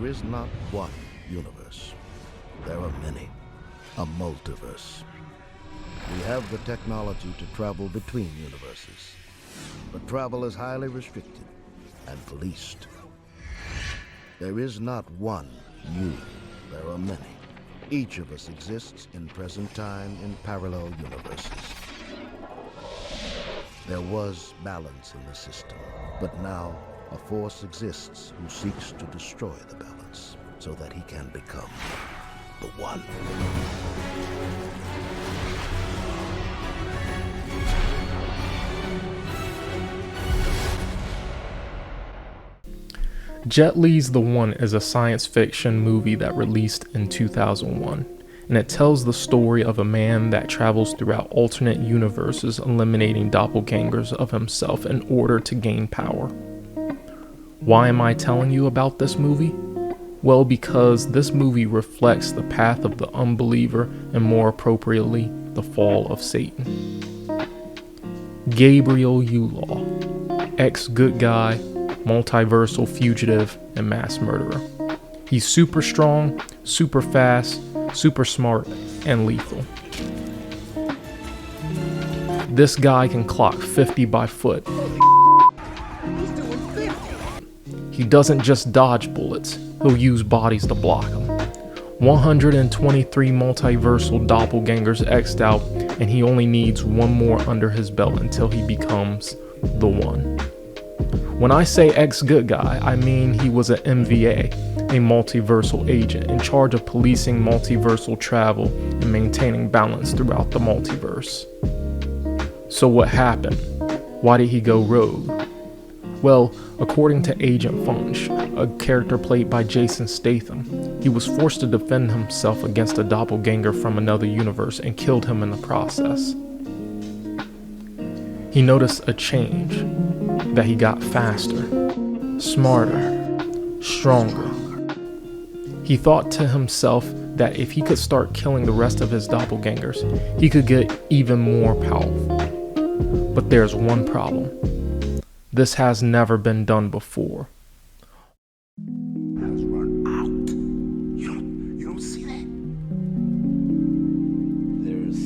There is not one universe. There are many. A multiverse. We have the technology to travel between universes, but travel is highly restricted and policed. There is not one you. There are many. Each of us exists in present time in parallel universes. There was balance in the system, but now a force exists who seeks to destroy the balance so that he can become the one. Jet Li's The One is a science fiction movie that released in 2001, and it tells the story of a man that travels throughout alternate universes, eliminating doppelgangers of himself in order to gain power. Why am I telling you about this movie? Well, because this movie reflects the path of the unbeliever and, more appropriately, the fall of Satan. Gabriel Yulaw, ex-good guy, multiversal fugitive, and mass murderer. He's super strong, super fast, super smart, and lethal. This guy can clock 50 by foot. He doesn't just dodge bullets, he'll use bodies to block them. 123 multiversal doppelgangers X'd out, and he only needs one more under his belt until he becomes the one. When I say ex-good guy, I mean he was an MVA, a multiversal agent in charge of policing multiversal travel and maintaining balance throughout the multiverse. So what happened? Why did he go rogue? Well, according to Agent Funch, a character played by Jason Statham, he was forced to defend himself against a doppelganger from another universe and killed him in the process. He noticed a change, that he got faster, smarter, stronger. He thought to himself that if he could start killing the rest of his doppelgangers, he could get even more powerful. But there's one problem. This has never been done before. Has run out. You don't see that? There's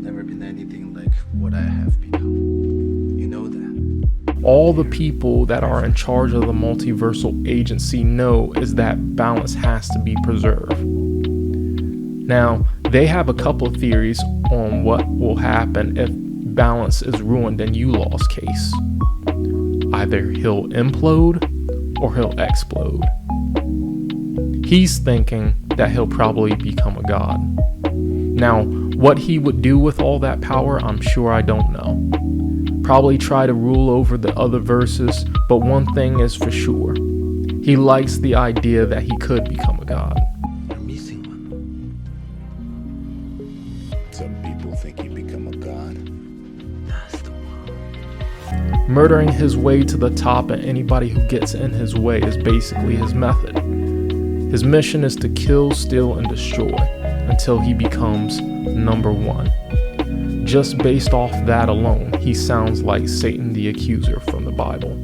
never been anything like what I have become. You know that. All the people that are in charge of the multiversal agency know is that balance has to be preserved. Now, they have a couple of theories on what will happen if balance is ruined in Yulaw's case. Either he'll implode or he'll explode. He's thinking that he'll probably become a god. Now, what he would do with all that power, I'm sure I don't know. Probably try to rule over the other verses, but one thing is for sure. He likes the idea that he could become a god. You're missing one. Some people think you become a god. That's the one. Murdering his way to the top and anybody who gets in his way is basically his method. His mission is to kill, steal, and destroy until he becomes number one. Just based off that alone, he sounds like Satan the Accuser from the Bible.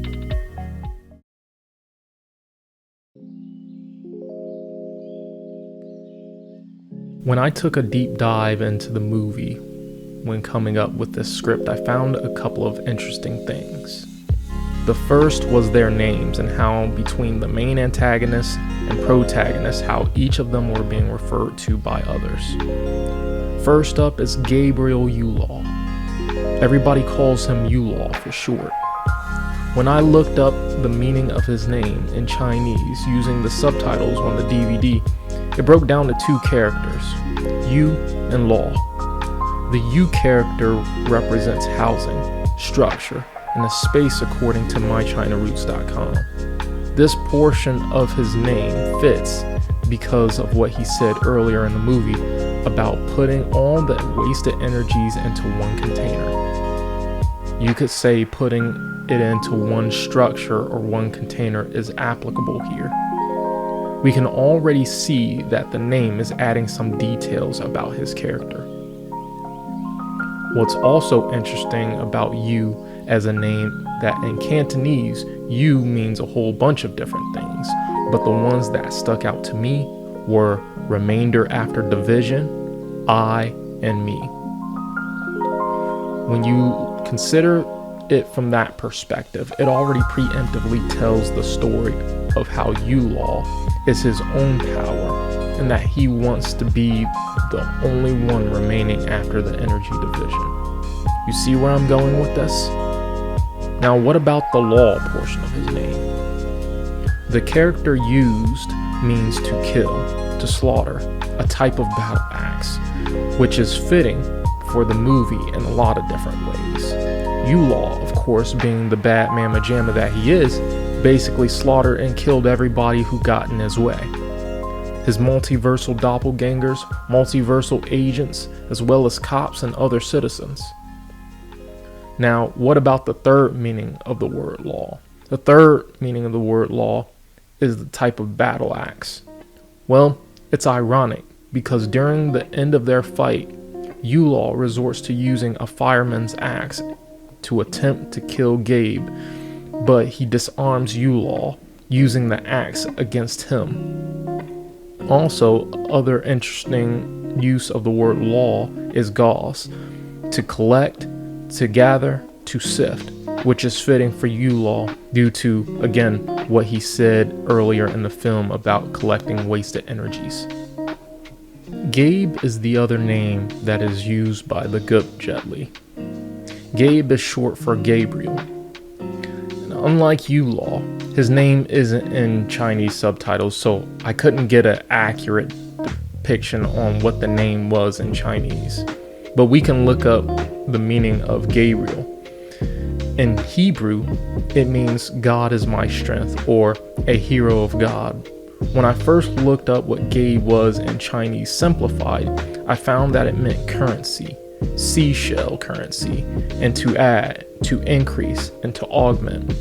When I took a deep dive into the movie, when coming up with this script, I found a couple of interesting things. The first was their names and how between the main antagonist and protagonist, how each of them were being referred to by others. First up is Gabriel Yulaw. Everybody calls him Yulaw for short. When I looked up the meaning of his name in Chinese using the subtitles on the DVD, it broke down to two characters, Yu and Law. The Yu character represents housing, structure, and a space according to mychinaroots.com. This portion of his name fits because of what he said earlier in the movie about putting all the wasted energies into one container. You could say putting it into one structure or one container is applicable here. We can already see that the name is adding some details about his character. What's also interesting about Yu as a name, that in Cantonese, Yu means a whole bunch of different things, but the ones that stuck out to me were remainder after division, I, and me. When you consider it from that perspective, it already preemptively tells the story of how Yulaw is his own power and that he wants to be the only one remaining after the energy division. You see where I'm going with this? Now, what about the law portion of his name? The character used means to kill, to slaughter, a type of battle axe, which is fitting for the movie in a lot of different ways. Yulaw, of course, being the bad mamma jamma that he is, basically slaughtered and killed everybody who got in his way. His multiversal doppelgangers, multiversal agents, as well as cops and other citizens. Now, what about the third meaning of the word law? The third meaning of the word law is the type of battle axe. Well, it's ironic because during the end of their fight, Yulaw resorts to using a fireman's axe to attempt to kill Gabe, but he disarms Yulaw using the axe against him. Also, other interesting use of the word law is gauze, to collect, to gather, to sift, which is fitting for Yulaw due to, again, what he said earlier in the film about collecting wasted energies. Gabe is the other name that is used by the Gupjetli. Gabe is short for Gabriel. And unlike Yulaw, his name isn't in Chinese subtitles, so I couldn't get an accurate depiction on what the name was in Chinese. But we can look up the meaning of Gabriel. In Hebrew, it means God is my strength, or a hero of God. When I first looked up what Gabe was in Chinese simplified, I found that it meant currency, seashell currency, and to add, to increase, and to augment.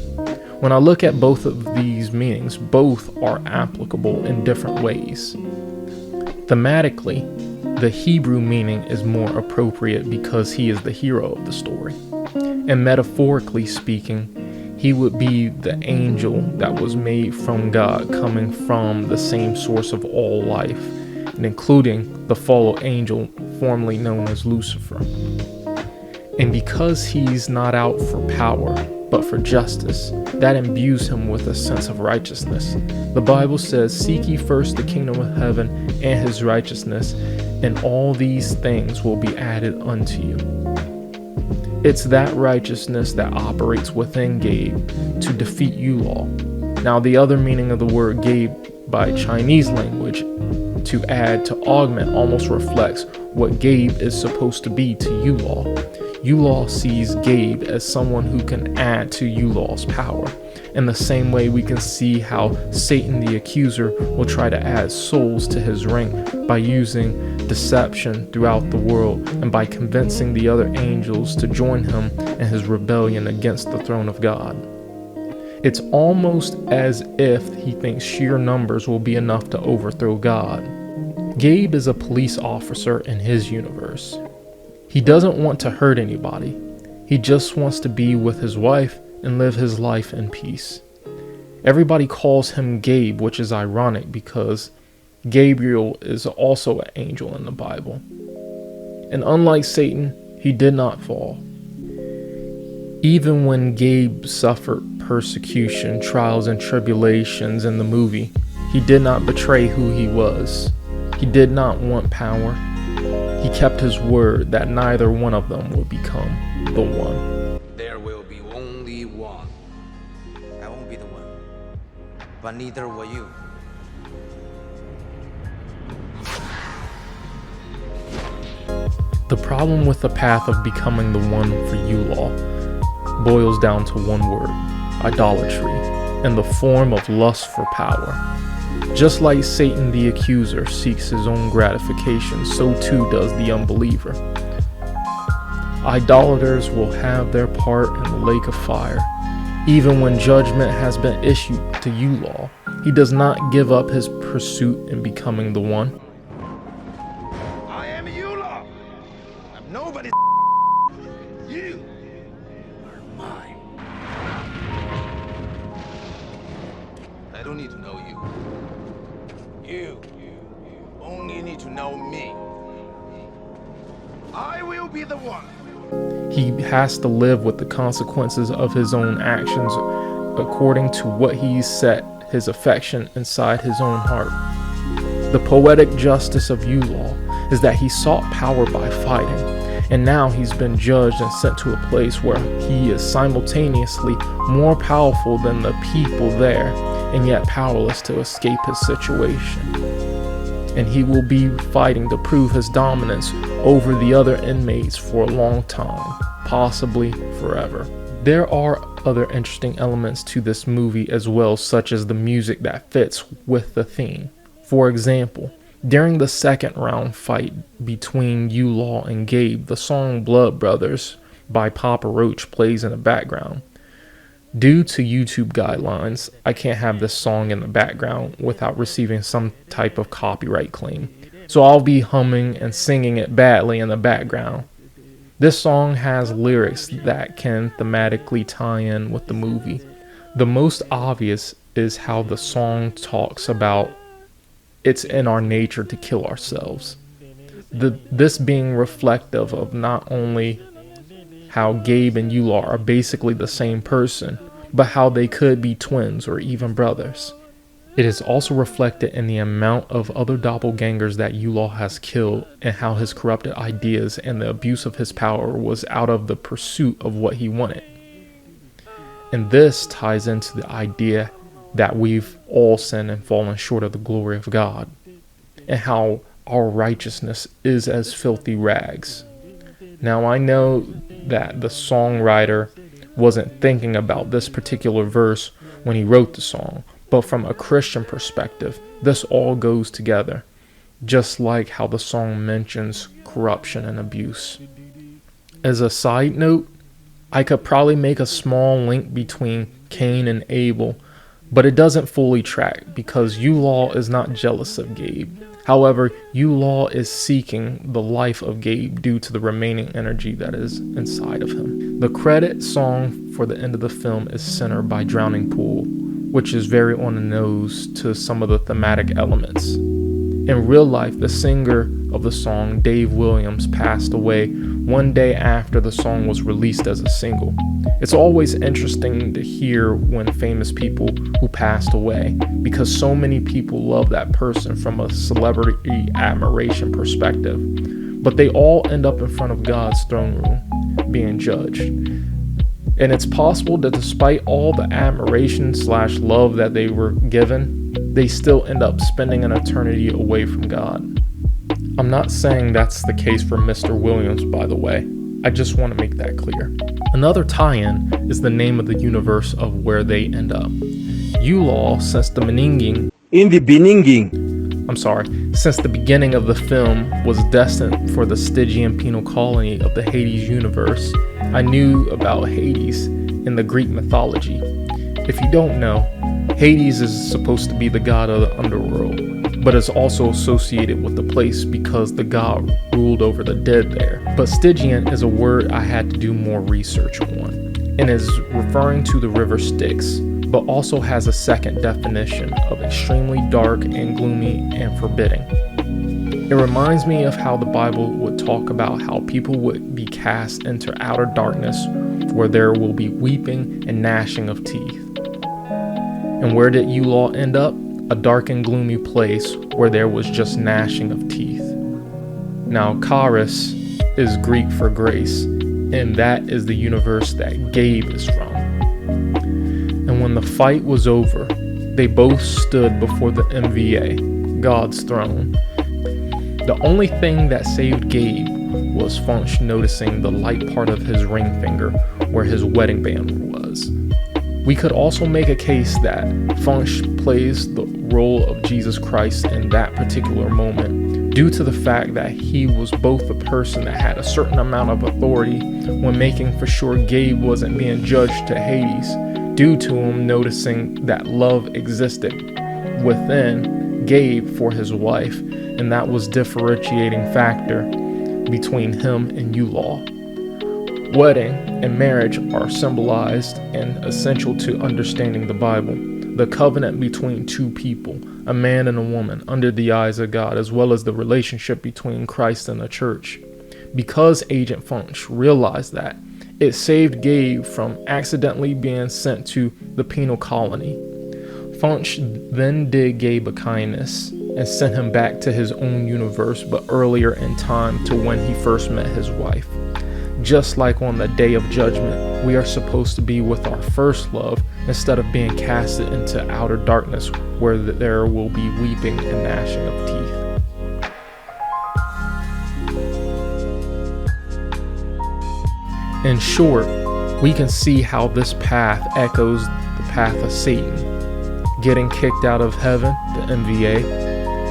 When I look at both of these meanings, both are applicable in different ways. Thematically, the Hebrew meaning is more appropriate because he is the hero of the story. And metaphorically speaking, he would be the angel that was made from God, coming from the same source of all life, and including the fallen angel formerly known as Lucifer. And because he's not out for power, but for justice, that imbues him with a sense of righteousness. The Bible says, "Seek ye first the kingdom of heaven and his righteousness, and all these things will be added unto you." It's that righteousness that operates within Gabe to defeat Yulaw. Now, the other meaning of the word Gabe by Chinese language, to add, to augment, almost reflects what Gabe is supposed to be to Yulaw. Yulaw sees Gabe as someone who can add to Yulaw's power. In the same way, we can see how Satan the accuser will try to add souls to his rank by using deception throughout the world and by convincing the other angels to join him in his rebellion against the throne of God. It's almost as if he thinks sheer numbers will be enough to overthrow God. Gabe is a police officer in his universe. He doesn't want to hurt anybody. He just wants to be with his wife and live his life in peace. Everybody calls him Gabe, which is ironic because Gabriel is also an angel in the Bible. And unlike Satan, he did not fall. Even when Gabe suffered persecution, trials, and tribulations in the movie, he did not betray who he was. He did not want power. He kept his word that neither one of them would become the one. There will be only one. I won't be the one, but neither will you. The problem with the path of becoming the one for Yulaw boils down to one word: idolatry, in the form of lust for power. Just like Satan the accuser seeks his own gratification, so too does the unbeliever. Idolaters will have their part in the lake of fire. Even when judgment has been issued to Yulaw, he does not give up his pursuit in becoming the one. I am Yulaw. I'm nobody's. You are mine. I don't need to know you. You only need to know me. I will be the one. He has to live with the consequences of his own actions according to what he's set his affection inside his own heart. The poetic justice of Yulaw is that he sought power by fighting, and now he's been judged and sent to a place where he is simultaneously more powerful than the people there, and yet powerless to escape his situation. And he will be fighting to prove his dominance over the other inmates for a long time, possibly forever. There are other interesting elements to this movie as well, such as the music that fits with the theme. For example, during the second round fight between Yulaw and Gabe, the song Blood Brothers by Papa Roach plays in the background. Due to YouTube guidelines, I can't have this song in the background without receiving some type of copyright claim. So I'll be humming and singing it badly in the background. This song has lyrics that can thematically tie in with the movie. The most obvious is how the song talks about it's in our nature to kill ourselves. This being reflective of not only how Gabe and Yulaw are basically the same person, but how they could be twins or even brothers. It is also reflected in the amount of other doppelgangers that Yulaw has killed and how his corrupted ideas and the abuse of his power was out of the pursuit of what he wanted. And this ties into the idea that we've all sinned and fallen short of the glory of God, and how our righteousness is as filthy rags. Now I know that the songwriter wasn't thinking about this particular verse when he wrote the song, but from a Christian perspective, this all goes together, just like how the song mentions corruption and abuse. As a side note, I could probably make a small link between Cain and Abel, but it doesn't fully track because Yulaw is not jealous of Gabe. However, Yulaw is seeking the life of Gabe due to the remaining energy that is inside of him. The credit song for the end of the film is Sinner by Drowning Pool, which is very on the nose to some of the thematic elements. In real life, the singer of the song, Dave Williams, passed away one day after the song was released as a single. It's always interesting to hear when famous people who passed away, because so many people love that person from a celebrity admiration perspective, but they all end up in front of God's throne room being judged. And it's possible that despite all the admiration/love that they were given, they still end up spending an eternity away from God. I'm not saying that's the case for Mr. Williams, by the way. I just want to make that clear. Another tie-in is the name of the universe of where they end up. Yulaw, since the beginning of the film, was destined for the Stygian penal colony of the Hades universe. I knew about Hades in the Greek mythology. If you don't know, Hades is supposed to be the god of the underworld, but is also associated with the place because the god ruled over the dead there. But Stygian is a word I had to do more research on, and is referring to the river Styx, but also has a second definition of extremely dark and gloomy and forbidding. It reminds me of how the Bible would talk about how people would be cast into outer darkness where there will be weeping and gnashing of teeth. And where did Yulaw end up? A dark and gloomy place where there was just gnashing of teeth. Now, Charis is Greek for grace, and that is the universe that Gabe is from. And when the fight was over, they both stood before the MVA, God's throne. The only thing that saved Gabe was Funch noticing the light part of his ring finger where his wedding band was. We could also make a case that Funch plays the role of Jesus Christ in that particular moment due to the fact that he was both the person that had a certain amount of authority when making for sure Gabe wasn't being judged to Hades, due to him noticing that love existed within Gabe for his wife, and that was differentiating factor between him and Yulaw. Wedding and marriage are symbolized and essential to understanding the Bible, the covenant between two people, a man and a woman under the eyes of God, as well as the relationship between Christ and the church. Because Agent Funch realized that, it saved Gabe from accidentally being sent to the penal colony. Funch then did Gabe a kindness and sent him back to his own universe, but earlier in time to when he first met his wife. Just like on the day of judgment, we are supposed to be with our first love instead of being casted into outer darkness where there will be weeping and gnashing of teeth. In short, we can see how this path echoes the path of Satan, getting kicked out of heaven, the MVA,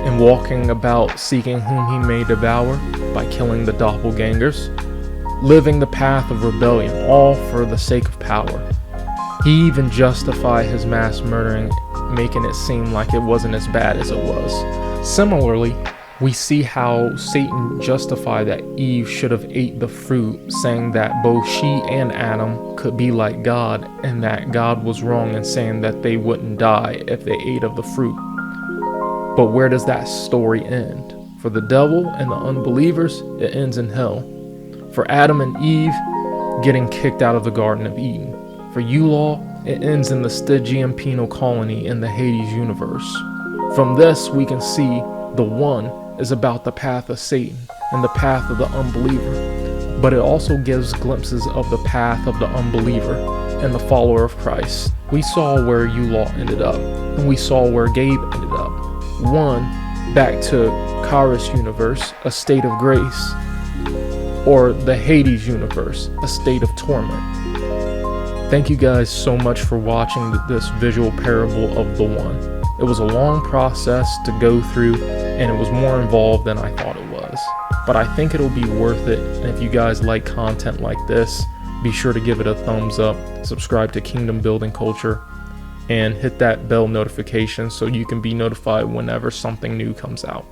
and walking about seeking whom he may devour by killing the doppelgangers, living the path of rebellion, all for the sake of power. He even justified his mass murdering, making it seem like it wasn't as bad as it was. Similarly, we see how Satan justified that Eve should have ate the fruit, saying that both she and Adam could be like God, and that God was wrong in saying that they wouldn't die if they ate of the fruit. But where does that story end? For the devil and the unbelievers, it ends in hell. For Adam and Eve, getting kicked out of the Garden of Eden. For Yulaw, it ends in the Stygian penal colony in the Hades universe. From this, we can see the one is about the path of Satan and the path of the unbeliever, but it also gives glimpses of the path of the unbeliever and the follower of Christ. We saw where Yulaw ended up, and we saw where Gabe ended up. One, back to Kara's universe, a state of grace, or the Hades universe, a state of torment. Thank you guys so much for watching this visual parable of the One. It was a long process to go through, and it was more involved than I thought it was. But I think it'll be worth it, and if you guys like content like this, be sure to give it a thumbs up, subscribe to Kingdom Building Culture, and hit that bell notification so you can be notified whenever something new comes out.